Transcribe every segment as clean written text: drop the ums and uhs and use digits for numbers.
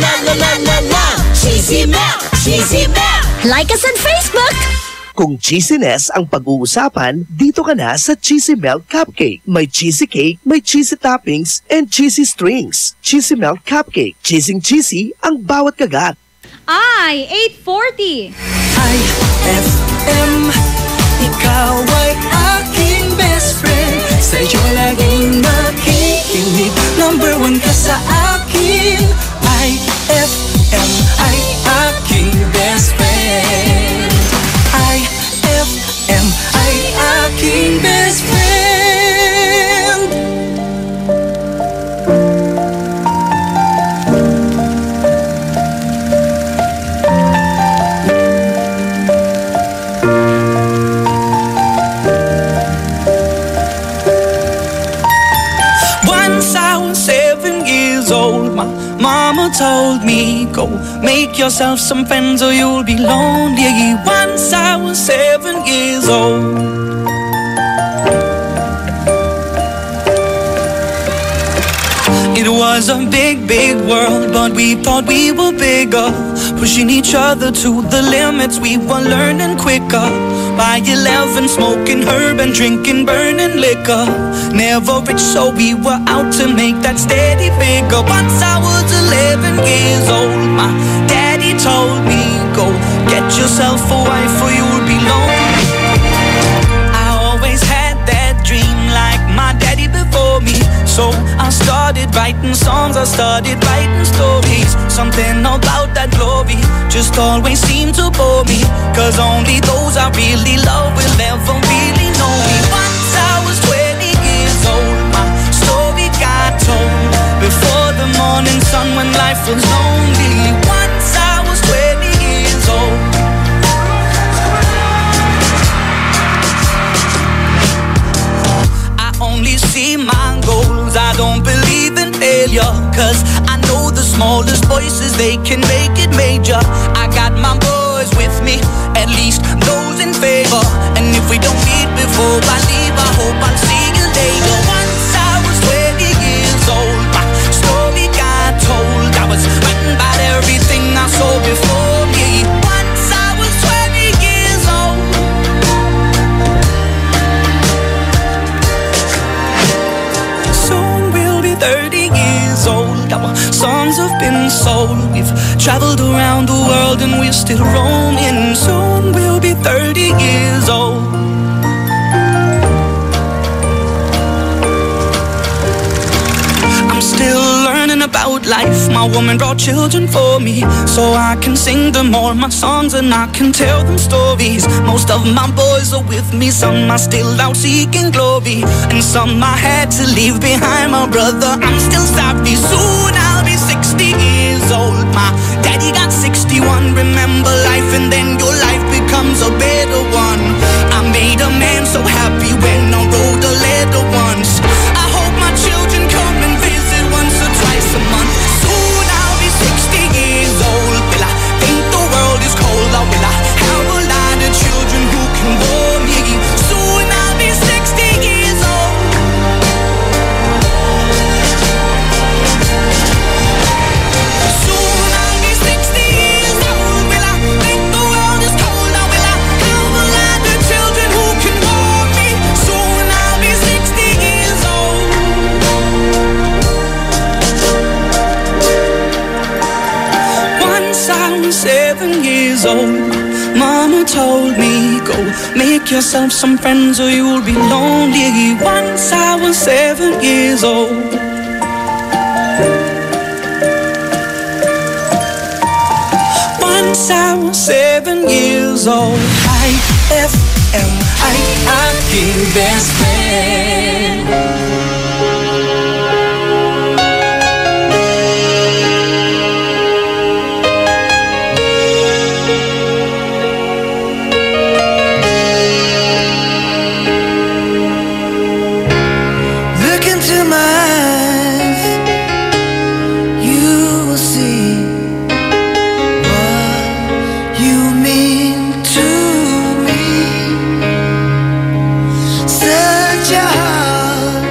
la la la la la. Cheesy Milk! Cheesy Milk! Like us on Facebook! Kung cheesiness ang pag-uusapan, dito ka na sa Cheesy Melt Cupcake. May cheesy cake, may cheesy toppings, and cheesy strings. Cheesy Melt Cupcake. Cheesy ang bawat kagat. Ay, 8:40. IFM, ikaw ay aking best friend. Sa'yo laging makikinig. Number 1 ka sa akin. IFM ay aking best friend. IFM ay aking best friend. Once I was 7 years old, my mama told me, go make yourself some friends or you'll be lonely. Once I was 7 years old. It was a big, big world, but we thought we were bigger. Pushing each other to the limits, we were learning quicker. By 11, smoking herb and drinking burning liquor. Never rich, so we were out to make that steady figure. Once I was 11 years old, my daddy told me, go get yourself a wife or you'll be lonely. I always had that dream like my daddy before me. So I started writing songs, I started writing stories. Something about that glory just always seemed to bore me. Cause only those I really love will ever really know me. Once I was 20 years old, my story got told. Before the morning sun when life was lonely. Once I was 20 years old. I only see my goals, I don't believe in failure. Cause I know the smallest voices, they can make it major. I got my boys with me, at least those in favor. And if we don't meet before I leave, I hope I'll see you later. Once I was 20 years old, my story got told. I was writing about everything I saw before me. Once I was 20 years old. Soon we'll be 30 years old. Our songs have been sold. We've traveled around the world and we're still roaming. Soon we'll be 30 years old. I'm still learning about life. My woman brought children for me, so I can sing them all my songs and I can tell them stories. Most of my boys are with me, some are still out seeking glory, and some I had to leave behind. My brother, I'm still sorry. Soon I'll be 60 years old. My daddy got 61. Remember life and then your life becomes a better one. I made a man so happy when I wrote a letter once. I hope my children come and visit once or twice a month. Soon I'll be 60 years old. Will I think the world is cold, or will I have a lot of children who can warm me? Soon I'll be 60 years old. Soon I'll be 60 years old. Will I think the world is cold, or will I have a lot of children who can warm me? Soon I'll be 60 years old. Once I was 7 years old, mama told me, go make yourself some friends or you'll be lonely. Once I was 7 years old. Once I was 7 years old. IFM, I keep best friend. Look into my eyes, you will see what you mean to me. Search your heart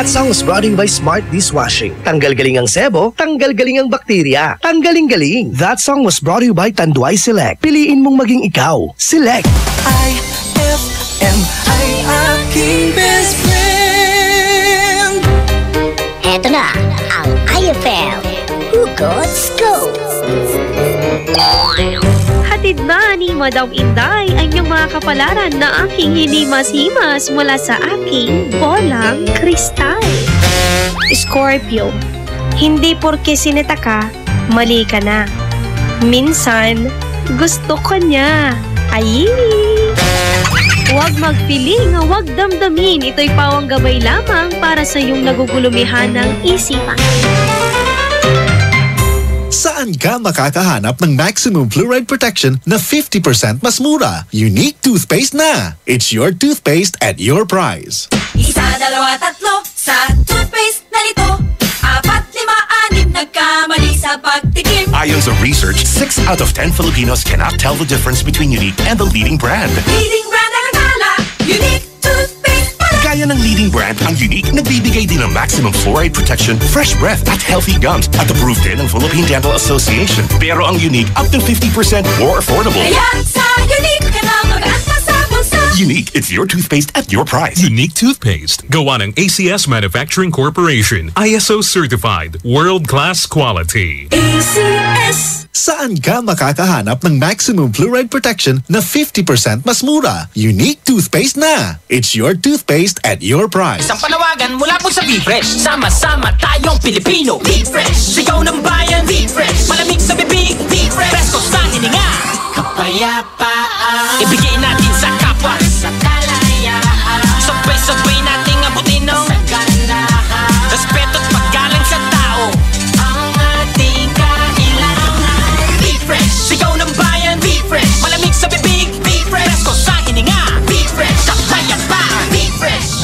That song was brought to you by Smart Dishwashing. Tanggal galing ang sebo, tanggal galing ang bakterya. Tanggaling-galing. That song was brought to you by Tanduay Select. Piliin mong maging ikaw. Select. IFM ay aking best friend. Eto na ang IFM Hugot Scoop. Hatid na ni Madam Inday ang iyong mga kapalaran na aking hinimas-himas mula sa aking bolang kristal. Scorpio, hindi porke sinita ka, mali ka na. Minsan, gusto ka niya. Ay! Huwag magpiling, huwag damdamin. Ito'y pawang gabay lamang para sa iyong nagugulumihan ng isipan. Saan ka makakahanap ng maximum fluoride protection na 50% mas mura? Unique toothpaste na! It's your toothpaste at your price. Isa, dalawa, tatlo sa toothpaste na nito. 4, 5, 6 nagkamali sa pagtikim. Ayon sa research, 6 out of 10 Filipinos cannot tell the difference between Unique and the leading brand. Leading brand ang akala, Unique toothpaste pala. Gaya ng leading brand, ang Unique nagbibigay din ng maximum fluoride protection, fresh breath at healthy gums at approved din ng Philippine Dental Association. Pero ang Unique up to 50% more affordable. Kaya sa Unique ka na mag-anta sa bulsa. Unique, it's your toothpaste at your price. Unique toothpaste. Gawa ng ACS Manufacturing Corporation. ISO certified. World-class quality. ACS. Saan ka makakahanap ng maximum fluoride protection na 50% mas mura? Unique toothpaste na! It's your toothpaste at your price. Isang panawagan mula po sa Be-Fresh. Sama-sama tayong Pilipino. Be-Fresh, sigaw ng bayan. Be-Fresh, malamig sa bibig. Be-Fresh, presko sa hininga. Kapayapaan, ibigay natin sa kapwa. Sa kalayaan, sabay-sabay nating abutin no? Sa ganahan, respeto at paggalang sa tao. Ang ating kailangan. Be-Fresh, sigaw ng bayan. Be-Fresh, malamig sa bibig. Be-Fresh, presko sa hininga. Be-Fresh, kapayapaan. Be-Fresh.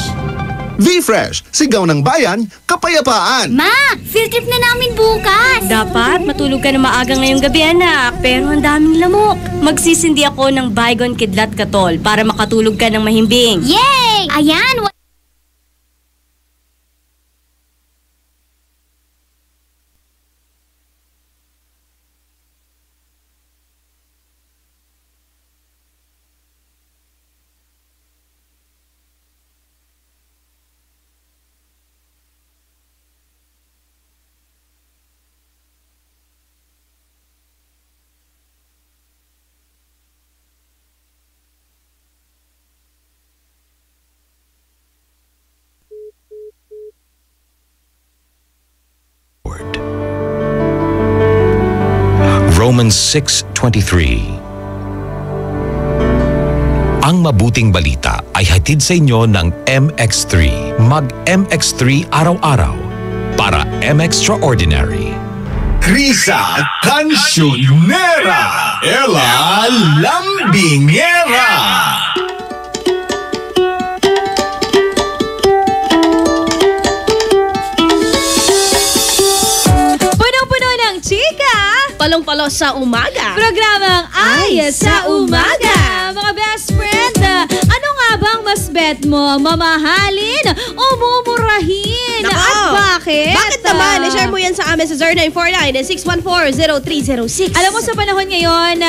V-Fresh, sigaw ng bayan, kapayapaan. Ma, field trip na namin bukas. Dapat matulog ka na maaga ngayong gabi, anak. Pero ang daming lamok. Magsisindi ako ng Baygon Kidlat Katol para makatulog ka ng mahimbing. Yay! Ayan, Romans 6:23. Ang mabuting balita ay hatid sa inyo ng MX3. Mag-MX3 araw-araw para M-Extraordinary. Krisa Cancionera, Ella Lambingera. punong-puno ng chika. Palong-palo sa umaga. Programang Ay sa Umaga. Mga best friend, ano nga bang mas bet mo? Mamahalin o mumurahin? Nako! At bakit? Bakit naman? I-share mo yan sa amin sa 0949-614-0306. Alam mo sa panahon ngayon,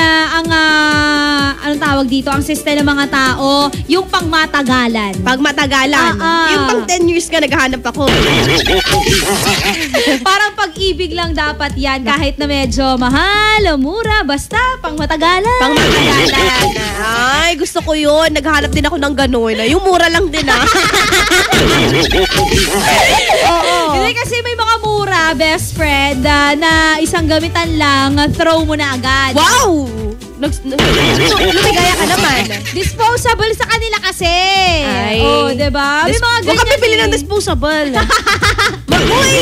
anong tawag dito, ang sistema ng mga tao, yung pangmatagalan. Pagmatagalan. Yung pang 10 years ka naghahanap ako. Parang pag-ibig lang dapat yan, kahit na medyo mahal o mura, basta pangmatagalan. Pangmatagalan. Ay, gusto ko yun. Naghahanap din ako ng gano'n. Yung mura lang din Oo. Hindi kasi may mga mura, best friend, na isang gamitan lang, throw mo na agad. Wow! Lumigaya ka naman. Disposable sa kanila kasi. Ay. Oh, diba? May mga Huwag ka ganyan pipili ng disposable. Uy!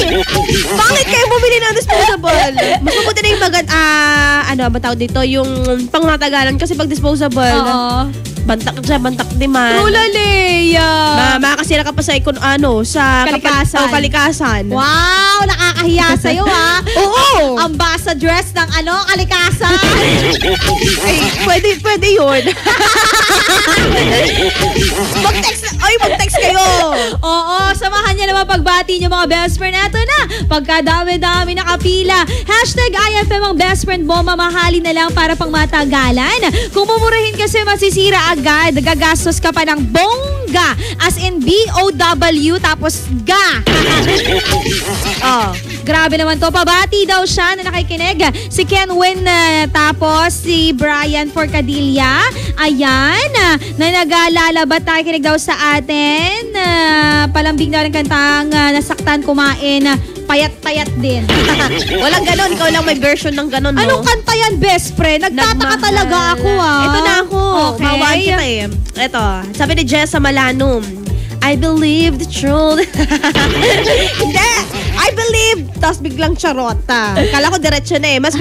Bakit kayo bumili ng disposable? Mas mabuti na yung ano ba tawag dito? Yung pangmatagalan kasi pag disposable. Oo. bantak dyan, bantak di man. True Leia. Makakasira ka pa sa sa Kalikasan. kalikasan. Wow, nakakahiya sa'yo ha. Oo. Ambassadress ng kalikasan. Ay, pwede yun. Mag-text kayo. Oo, samahan niya naman pagbati niyo mga best friend. Eto na, pagkadami-dami nakapila. #IFM ang best friend mo, mamahalin na lang para pang matagalan. Kung mumurahin kasi masisira agad, gagastos ka pa ng bongga. As in BOW tapos ga. Grabe naman to. Pabati daw siya na nakikinig. Si Ken Win, tapos si Brian Forcadilla. Ayan, na nag-lalabat nakikinig daw sa atin. Palambing daw ng kantang nasaktan kumain. Payat-payat din. Walang ganon. Ikaw lang may version ng ganon, no? Anong kanta yan, best friend? Nagtataka talaga ako, Ito na ako. Okay. Mawaan kita Ito, sabi ni Jessa Malanum, I believe the truth. Hindi! I believe! Tapos biglang charota. Kala ko diretso na Mas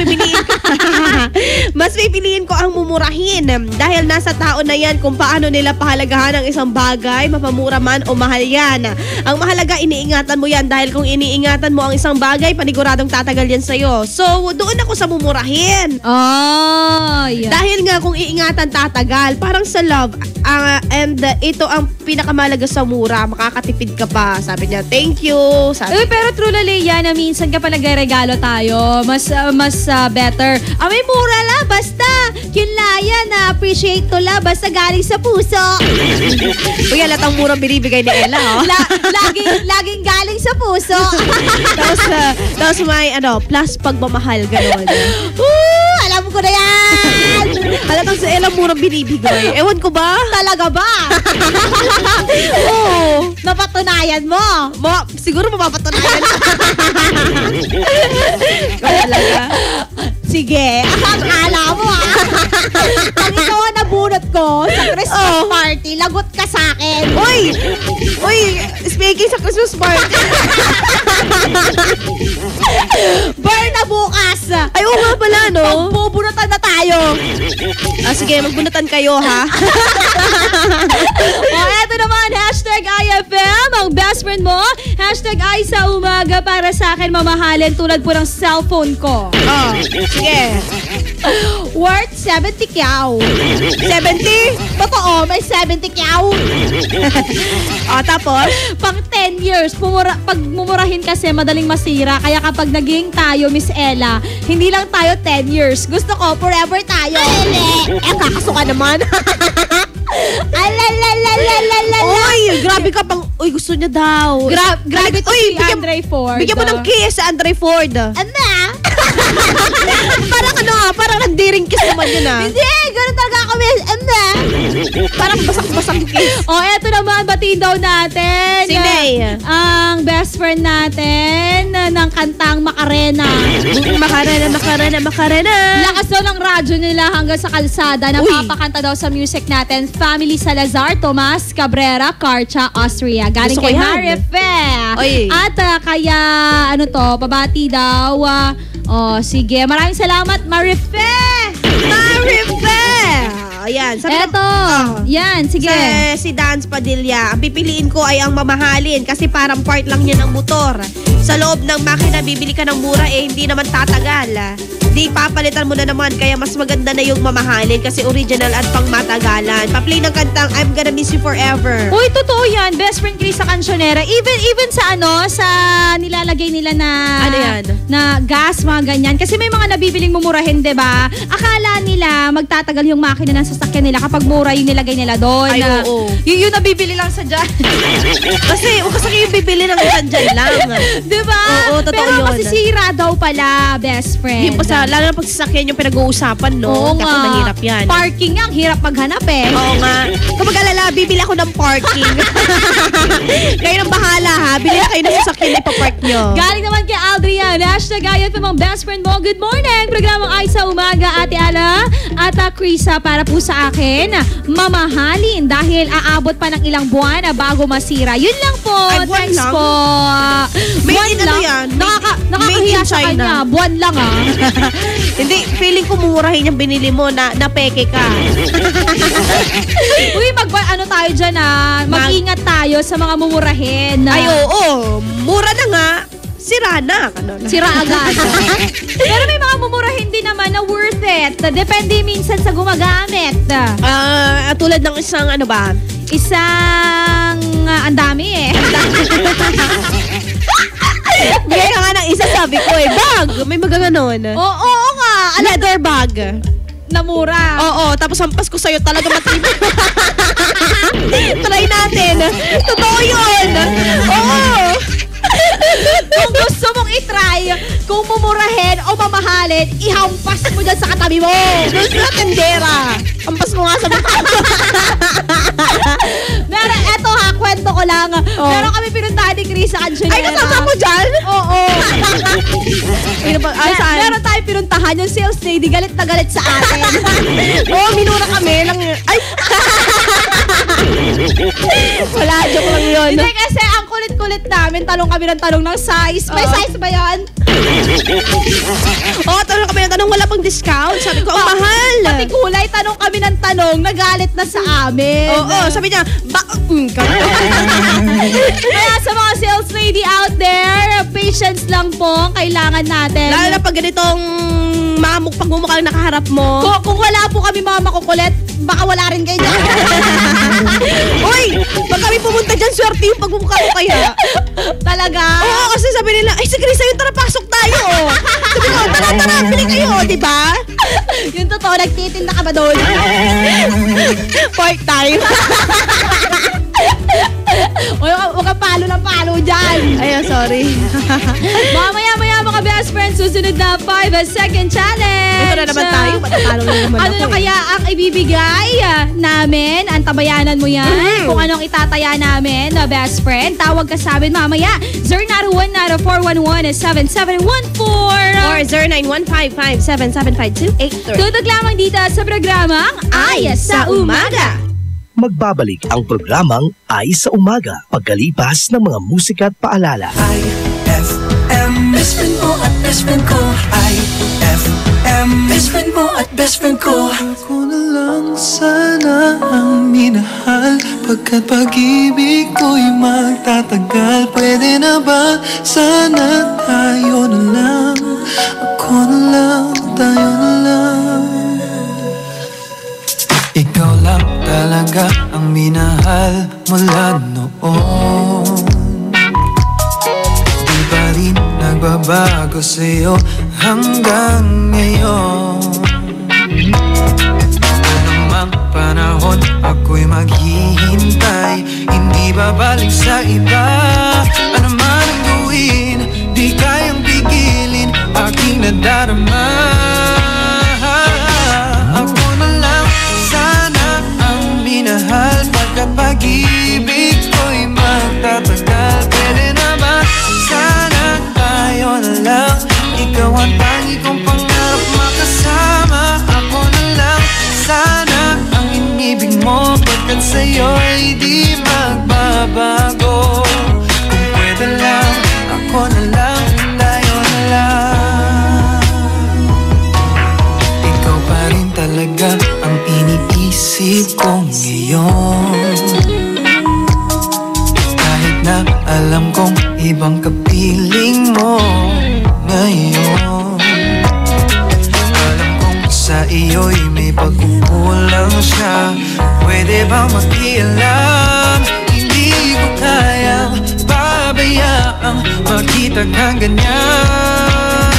pipiliin ko ang mumurahin. Dahil nasa tao na yan kung paano nila pahalagahan ang isang bagay, mapamura man o mahal yan. Ang mahalaga, iniingatan mo yan. Dahil kung iniingatan mo ang isang bagay, paniguradong tatagal yan sa'yo. So, doon ako sa mumurahin. Yeah. Dahil nga kung iingatan tatagal, parang sa love, and ito ang pinakamalaga sa mura, makakatipid ka pa. Sabi niya, thank you. Pero true na Leia na minsan kapag nagregalo tayo, mas better. May mura la, basta yun laya na appreciate ko la, basta galing sa puso. Uy, alatang murang binibigay ni Ella, laging galing sa puso. Tapos may plus pagmamahal, gano'n. Alam ko na yan! Alatang sa Ella murang binibigay. Ewan ko ba? Talaga ba? Oo. Napatunayan mo. Siguro mapapatunayan. Talaga. Sige. Akala mo Pag ikaw ang nabunot ko sa Christmas party, lagot ka sa akin. Uy, speaking sa Christmas party. Burn na bukas. Ay, oo nga pala, no? Magbubunutan na tayo. Sige, magbunutan kayo, ha? Eto naman, #IFM, ang best friend mo. #I sa umaga para sa akin mamahalin tulad po ng cellphone ko. Sige. Worth 70 kyaw. 70? Totoo, may 70 kyaw. Tapos? Pang 10 years. Pag mumurahin kasi madaling masira. Kaya kapag naging tayo, Miss Ella, hindi lang tayo 10 years. Gusto ko, forever tayo. Kakasuka naman. Uy, grabe ka pang... Uy, gusto niya daw. Grabe to si Andre Ford. Bigyan mo ng kiss sa Andre Ford. Parang nandiring kiss naman yun, Hindi, ganun talaga kami. Parang basak-basak kiss. Eto naman, batiin daw natin. Sine? Ang best friend natin ng kantang Macarena. Macarena. Lakas daw ng radyo nila hanggang sa kalsada. Napapakanta daw sa music natin. Family Salazar, Tomas Cabrera, Carcha, Austria. Galing kay Marife. At kaya, pabati daw. Sige. Maraming salamat, Marife! Ayan. Yan, sige. Si Dance Padilla, ang pipiliin ko ay ang mamahalin kasi parang part lang niya ng motor. Sa loob ng makina, bibili ka ng mura hindi naman tatagal. Di papalitan mo na naman, kaya mas maganda na yung mamahalin kasi original at pang matagalan. Pa-play ng kantang I'm Gonna Miss You Forever. Uy, totoo yan. Best friend Chris sa Cancionera. Even sa sa nilalagay nila na yan? Na gas, mga ganyan. Kasi may mga nabibiling mumurahin, diba? Akala nila magtatagal yung makina ng sasakyan nila kapag mura yung nilagay nila doon. Ay, oo. Yung nabibili lang sa dyan. kasi yung bibili lang dyan lang. Diba? Oo, totoo pero yun. Pero masisira daw pala, best friend. Lalo na pag sasakyan yung pinag-uusapan, no? Oo nga. Ako mahirap yan. Parking nga, ang hirap maghanap Oo nga. Kapag alala, bibili ako ng parking. Kayo nang bahala, ha? Bili kayo ng sasakyan, ipapark nyo. Galing naman kay Aldrian. #IFM ang best friend mo. Good morning. Programang Ay sa Umaga, Ate Ala at Krisa para po sa akin, mamahalin dahil aabot pa ng ilang buwan bago masira. Yun lang po. Ay, buwan Thanks lang? po. Made in ano yan? Nakakahiya Made in sa China. kanya. Buwan lang Hindi, feeling ko mumurahin yung binili mo na peke ka. Uy, ano tayo dyan mag-ingat tayo sa mga mumurahin. Ay, oo. Mura na nga. Sira na. Sira agad. Pero may mga mumurahin din naman na worth it. Depende minsan sa gumagamit. Tulad ng isang Isang ang dami Bigay ka nga ng isa, sabi ko bag. May magaganon. Oo nga. Leather bag. Na mura. Oo, tapos hampas ko sa'yo talaga matibay. Try natin. Totoo yun. Oo. Kung gusto mong itry, kung mumurahin o mamahalin, ihampas mo dyan sa katabi mo. Doon sa tendera. Hampas ko nga sa mata. Meron, eto kwento ko lang. Meron kami pinuntahan ni Chris sa Cancionera. Ay, kasama mo dyan? Oo. Saan? Meron tayong pinuntahan, yung sales lady, galit na galit sa atin. Minura kami lang. Ay! Wala, joke lang yun. Hindi kasi ang kulit-kulit namin, tanong kami ng tanong ng size. May size ba yan? Tanong kami ng tanong, wala pang discount. Sabi ko, ang mahal. Pati kulay, tanong kami ng tanong, nagalit na sa amin. Oo, sabi niya, Kaya sa mga sales lady out there, patience lang po ang kailangan natin. Lalo na pag ganitong pagmumukhang nakaharap mo. Kung wala po kami mga makukulit, baka wala rin kayo dyan. Uy! Pag kami pumunta dyan, swerte yung pagmumukha ko kaya. Talaga? Oo, kasi sabi nila, ay si Chris, ayun, tara, pasok tayo. Sabi ko, tara, pili kayo, di ba? Yung totoo, nagtitinda ka ba doon? Part time. Huwag kang palo ng palo dyan. Ayun, sorry. Mamaya mga best friends, susunod na 5-second challenge. Ito na naman tayo, matatalo na naman Ano na kaya ang ibibigay namin? Antabayanan mo yan. Kung anong itataya namin na best friend. Tawag ka sa amin mamaya. 0919-411-7714 or 0915-5775283. Tutog lamang dito sa programang Ay sa Umaga. Magbabalik ang programang Ay sa Umaga pagkalipas ng mga musika at paalala. IFM, best friend mo at best friend ko. IFM, best friend mo at best friend ko. Ako na lang sana ang minahal, pagkat pag-ibig ko'y magtatagal. Pwede na ba sana tayo na lang? Ako na lang, tayo na lang. Ikaw lang talaga ang minahal mula noon. Di pa rin nagbabago sa'yo hanggang ngayon. Anumang panahon ako'y maghihintay, hindi babalik sa iba. Ano man ang gawin, di kayang pigilin aking nadarama. Ako na lang sana ang minahal, pagkat pag-ibig ko'y magtatagal. Pwede na ba sana tayo na lang? Ikaw ang tangi kong pangarap makasama. Ako na lang sana ang inibig mo, pagkat sa'yo'y di magbabago. Kung pwede lang, ako na lang, tayo na lang. Ikaw pa rin talaga ang iniisip ko ngayon. Kahit na alam kong ibang kapiling mo ngayon. Alam kong sa iyo'y may pagkukulang siya. Pwede bang makialam? Hindi ko kayang babayaang makita kang ganyan.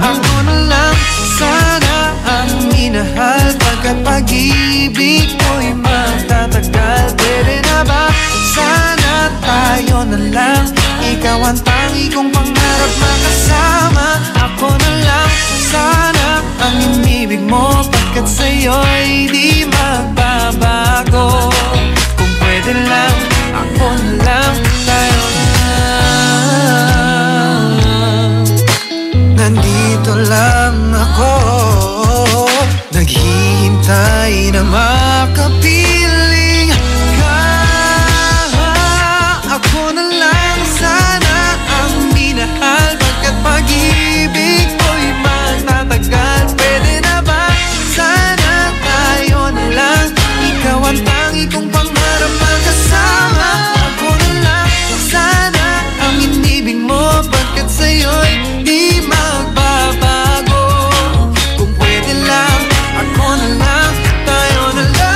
Ako na lang sana ang minahal, pagkat pag-ibig ko'y magtatagal. Pwede na ba sana tayo na lang? Ikaw ang tangi kong pangarap makasama. Ako na lang sana ang inibig mo, pagkat sa'yo'y di magbabago. Kung pwede lang, ako na lang, tayo na lang. Nandito lang ako, naghihintay tunay na makapiling ka. Ako na lang sana ang minahal, pagkat pag-ibig ko'y magtatagal. Pwede na ba sana tayo na lang, ikaw ang tangi kong pangarap magkasama. Ako na lang sana ang inibig mo, pagkat sa'yo'y di magbabago. Kung pwede lang, ako na lang, tayo na lang.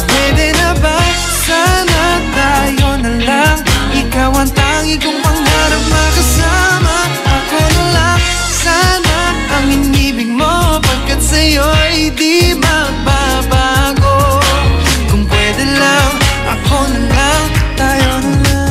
Pwede na ba sana tayo na lang, ikaw ang tangi kong pangarap makasama. Ako na lang sana ang inibig mo, pagkat sa'yo'y di magbabago. Kung pwede lang, ako na lang, tayo na lang.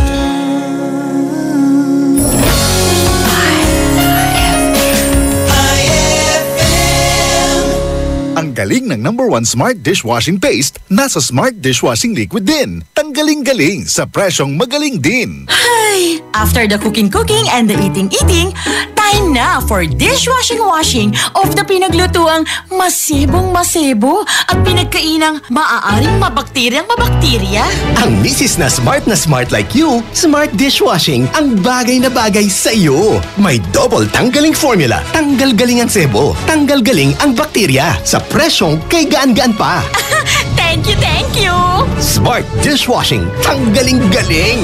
Ang galing ng #1 Smart Dishwashing Paste nasa Smart Dishwashing Liquid din. Tanggaling-galing sa presyong magaling din. Ay, after the cooking and the eating, time na for dishwashing of the pinaglutuang masibong-masibo at pinagkainang maaaring mabakterya. Ang misis na smart like you, Smart Dishwashing ang bagay na bagay sa iyo. May double tanggaling formula. Tanggal galing ang sebo, tanggal galing ang bakterya sa presyong kay gaan-gaan pa. Thank you! Smart Dishwashing, tanggaling galing.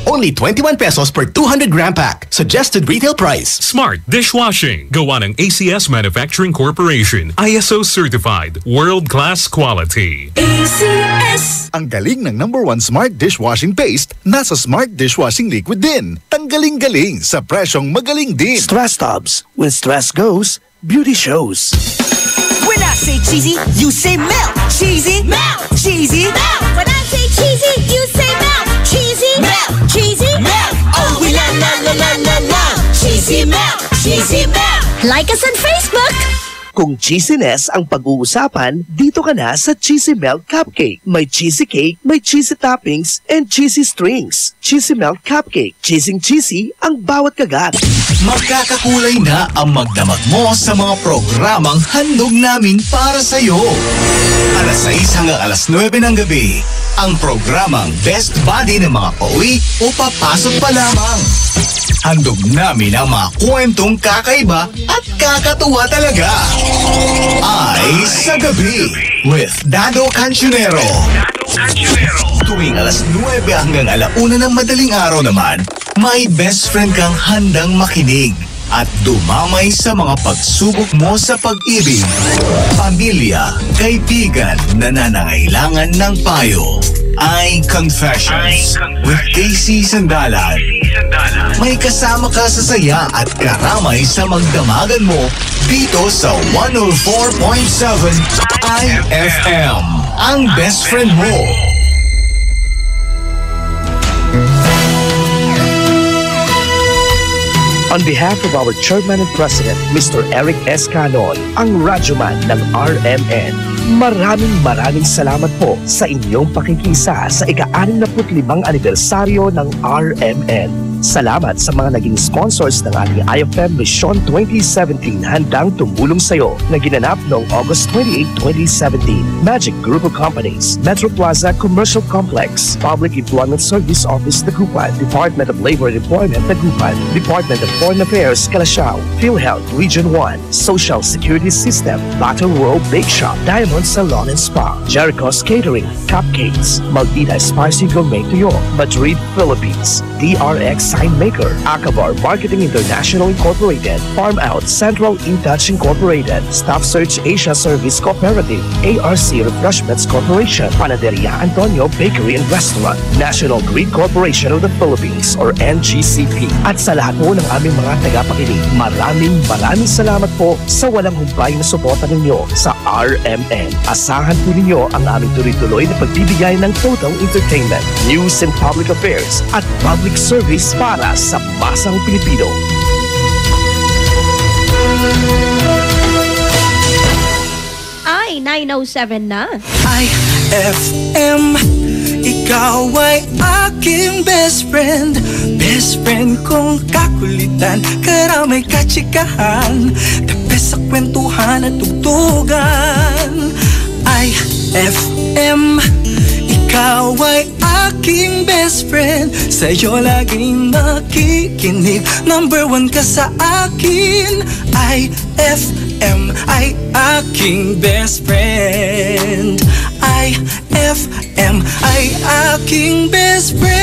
Only 21 pesos per 200-gram pack. Suggested retail price. Smart Dishwashing. Gawa ng ACS Manufacturing Corporation. ISO certified. World-class quality. ACS! Ang galing ng #1 Smart Dishwashing Paste nasa Smart Dishwashing Liquid din. Tanggaling-galing sa presyong magaling din. Stress tubs. When stress goes, beauty shows. When I say cheesy, you say melt. Cheesy, melt. Cheesy, melt. When I say cheesy, you say melt. Cheesy, melt. Cheesy, melt. Oh, we la la la la la la. Cheesy melt. Cheesy melt. Like us on Facebook! Kung cheesiness ang pag-uusapan, dito ka na sa Cheesy Melt Cupcake. May cheesy cake, may cheesy toppings, and cheesy strings. Cheesy Melt Cupcake. Cheesy ang bawat kagat. Magkakakulay na ang magdamag mo sa mga programang handog namin para sa'yo. Alas 6 hanggang alas 9 ng gabi, ang programang Best Buddy ng mga pauwi o papasok pa lamang. Handog namin ang mga kwentong kakaiba at kakatuwa talaga. Ay sa gabi with Dado Cancionero. Tuwing alas 9 hanggang alauna ng madaling araw naman, may best friend kang handang makinig at dumamay sa mga pagsubok mo sa pag-ibig, pamilya, kaibigan na nangangailangan ng payo. Ay Confessions with Casey Sandalan. May kasama ka sa saya at karamay sa magdamagan mo dito sa 104.7 IFM. Ang best friend mo. On behalf of our Chairman and President, Mr. Eric S. Canoy, ang Radyoman ng RMN, maraming salamat po sa inyong pakikisa sa ika-65 anibersaryo ng RMN. Salamat sa mga naging sponsors ng ating IFM Mission 2017 handang tumulong sa'yo na ginanap noong August 28, 2017. Magic Group of Companies, Metro Plaza Commercial Complex, Public Employment Service Office Dagupan, Department of Labor and Employment Dagupan, Department of Foreign Affairs Calasiao, PhilHealth Region 1, Social Security System, Battle World Bake Shop, Diamond Salon and Spa, Jericho's Catering, Cupcakes, Maldita Spicy Gourmet Tuyo, Madrid, Philippines, DRX Sign Maker, Akabar Marketing International Incorporated, Farm Out Central InTouch Incorporated, Staff Search Asia Service Cooperative, ARC Refreshments Corporation, Panaderia Antonio Bakery and Restaurant, National Grid Corporation of the Philippines or NGCP. At sa lahat po ng aming mga tagapakinig, maraming salamat po sa walang humpay na suporta ninyo sa RMN. Asahan po ninyo ang aming tuloy-tuloy na pagbibigay ng total entertainment, news and public affairs at public service para sa masang Pilipino. Ay, 9:07 na. IFM, Ikaw ay aking best friend. Best friend kong kakulitan, karamay katsikahan, the best sa kwentuhan at tugtugan. IFM, ikaw ay aking best friend. Sa'yo laging makikinig, number one ka sa akin. IFM ay aking best friend. IFM ay aking best friend.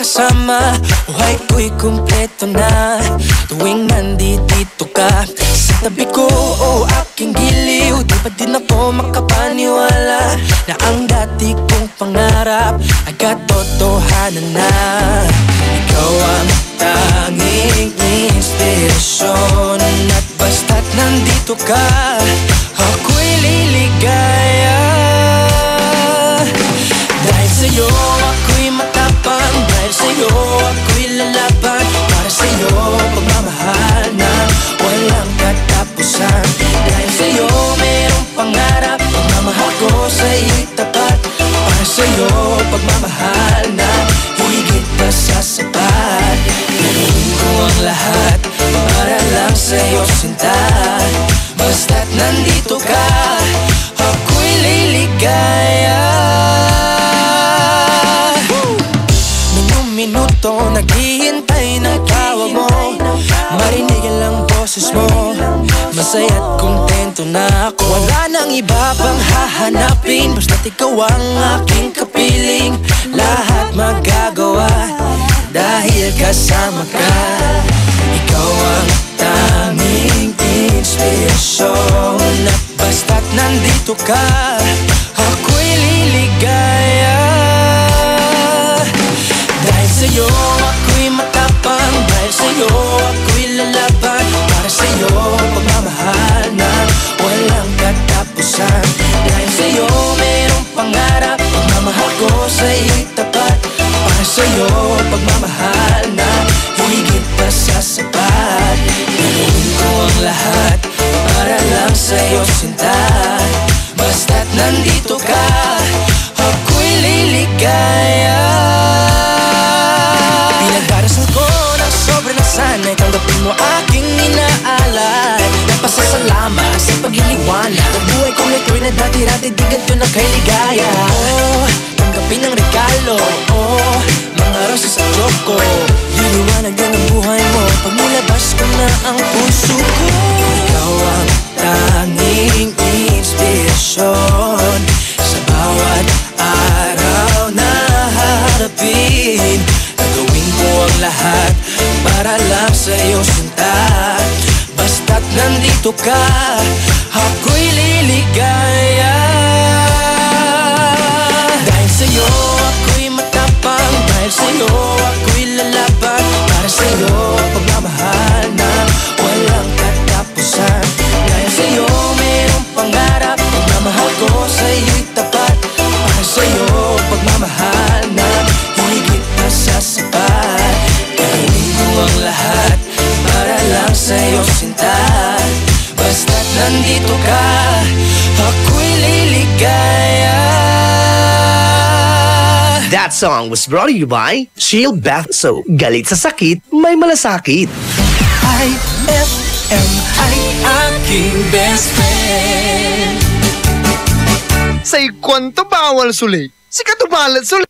kasama. Buhay ko'y kumpleto na tuwing nandito ka sa tabi ko, oh aking giliw. Di ba din ako makapaniwala na ang dati kong pangarap ay katotohanan na. Ikaw ang tanging inspirasyon at basta't nandito ka, ako'y liligaya. Dahil sa'yo ako'y matapang, dahil sa'yo ako'y lalaban, para sa'yo pagmamahal na walang katapusan. Dahil sa'yo merong pangarap, pagmamahal ko sa'yo'y tapat. nandito ka, ako'y liligaya. Minuto naghihintay ng tawag mo, marinig ang boses mo, masaya't kontento na ako. Wala nang iba pang hahanapin, basta't ikaw ang aking kapiling. Lahat magagawa dahil kasama ka. Ikaw ang tanging inspirasyon, at basta't nandito ka, ako'y liligaya. Dahil sa'yo ako'y matapang, dahil sa'yo ako'y lalaban, para sa'yo pagmamahal na walang katapusan. Dahil sa'yo mayroong pangarap, pagmamahal ko sa'yo'y tapat, para sa'yo pagmamahal na higit pa sa sapat. Gagawin ko ang lahat para lang sa'yo sinta, basta't nandito ka, ako'y liligaya. Pinagdarasal ko ng sobrang nasanay, tanggapin mo aking inaalay. Napasasalamat sa pag-iliwanag, ang buhay kong ito'y nadati-dati, di ganito na kay ligaya. Oh, tanggapin ang regalo, oh, mga rosas at choco. Liliwanag yan ang buhay mo pag nilabas ko na ang puso ko. Ikaw ang tanging inspirasyon sa bawat araw na harapin. Gagawin ko ang lahat para lang sa'yo sinta, basta't nandito ka, ako'y liligaya. Dahil sa'yo ako'y matapang, dahil sa'yo ako'y lalaban, para sa'yo pagmamahal na walang katapusan. Dahil sa'yo mayroong pangarap, pagmamahal ko sa'yo'y tapat, para sa'yo pagmamahal na higit pa sa sapat. Gagawin ko ang lahat para lang sa'yo sinta, basta't nandito ka, ako'y liligaya. That song was brought to you by Shield Bath Soap. Galit sa sakit, may malasakit. IFM ay aking best friend. Say kwanto bawal sulit, si katubalan sulit.